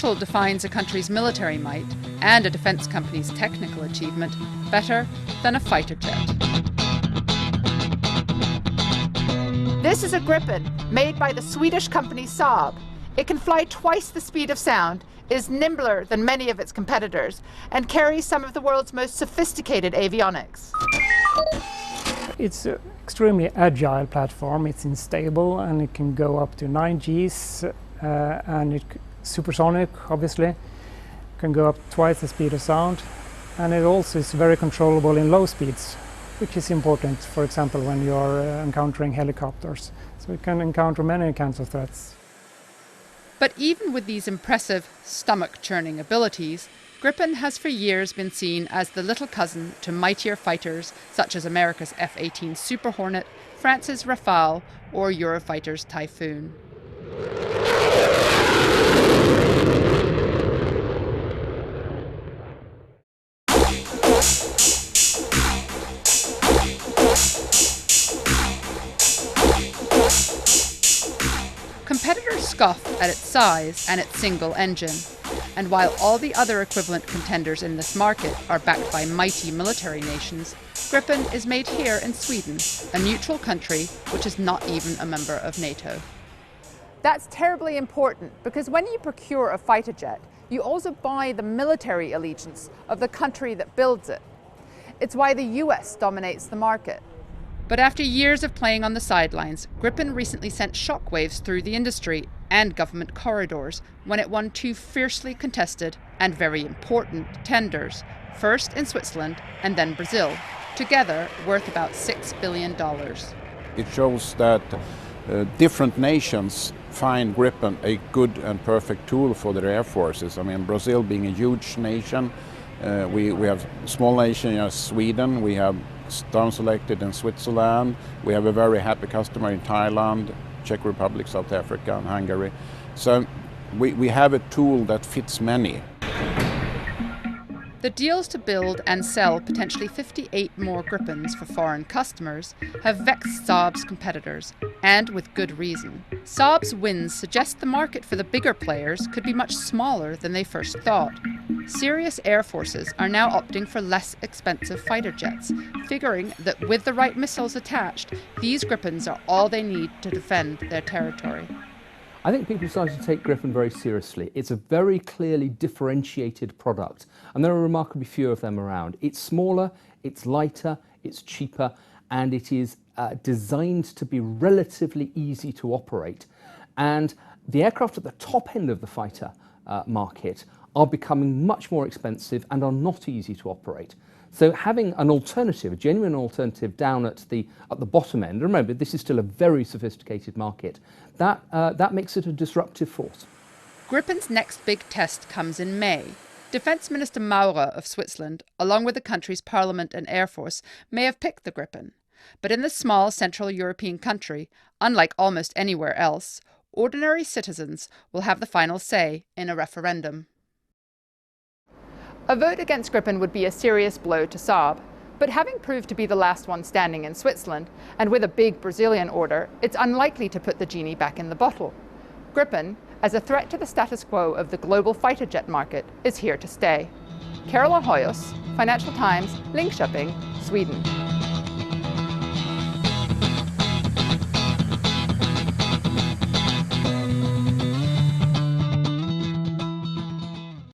little defines a country's military might and a defence company's technical achievement better than a fighter jet. This is a Gripen made by the Swedish company Saab. It can fly twice the speed of sound, is nimbler than many of its competitors, and carries some of the world's most sophisticated avionics. It's an extremely agile platform. It's unstable and it can go up to 9 Gs and supersonic, obviously. Can go up twice the speed of sound, and it also is very controllable in low speeds, which is important, for example, when you're encountering helicopters. So it can encounter many kinds of threats. But even with these impressive stomach-churning abilities, Gripen has for years been seen as the little cousin to mightier fighters such as America's F-18 Super Hornet, France's Rafale, or Eurofighter's Typhoon. Competitors scoff at its size and its single engine. And while all the other equivalent contenders in this market are backed by mighty military nations, Gripen is made here in Sweden, a neutral country which is not even a member of NATO. That's terribly important because when you procure a fighter jet, you also buy the military allegiance of the country that builds it. It's why the US dominates the market. But after years of playing on the sidelines, Gripen recently sent shockwaves through the industry and government corridors when it won 2 fiercely contested and very important tenders, first in Switzerland and then Brazil, together worth about $6 billion. It shows that different nations find Gripen a good and perfect tool for their air forces. I mean, Brazil being a huge nation, we have small nations, Sweden, we have down-selected in Switzerland, we have a very happy customer in Thailand, Czech Republic, South Africa and Hungary. So we have a tool that fits many. The deals to build and sell potentially 58 more Gripens for foreign customers have vexed Saab's competitors, and with good reason. Saab's wins suggest the market for the bigger players could be much smaller than they first thought. Serious air forces are now opting for less expensive fighter jets, figuring that with the right missiles attached, these Gripens are all they need to defend their territory. I think people are starting to take Gripen very seriously. It's a very clearly differentiated product, and there are remarkably few of them around. It's smaller, it's lighter, it's cheaper, and it is designed to be relatively easy to operate. And the aircraft at the top end of the fighter market are becoming much more expensive and are not easy to operate. So having an alternative, a genuine alternative down at the bottom end, remember this is still a very sophisticated market, that makes it a disruptive force. Gripen's next big test comes in May. Defence Minister Maurer of Switzerland, along with the country's parliament and air force, may have picked the Gripen. But in the small Central European country, unlike almost anywhere else, ordinary citizens will have the final say in a referendum. A vote against Gripen would be a serious blow to Saab, but having proved to be the last one standing in Switzerland, and with a big Brazilian order, it's unlikely to put the genie back in the bottle. Gripen, as a threat to the status quo of the global fighter jet market, is here to stay. Carola Hoyos, Financial Times, Linköping, Sweden.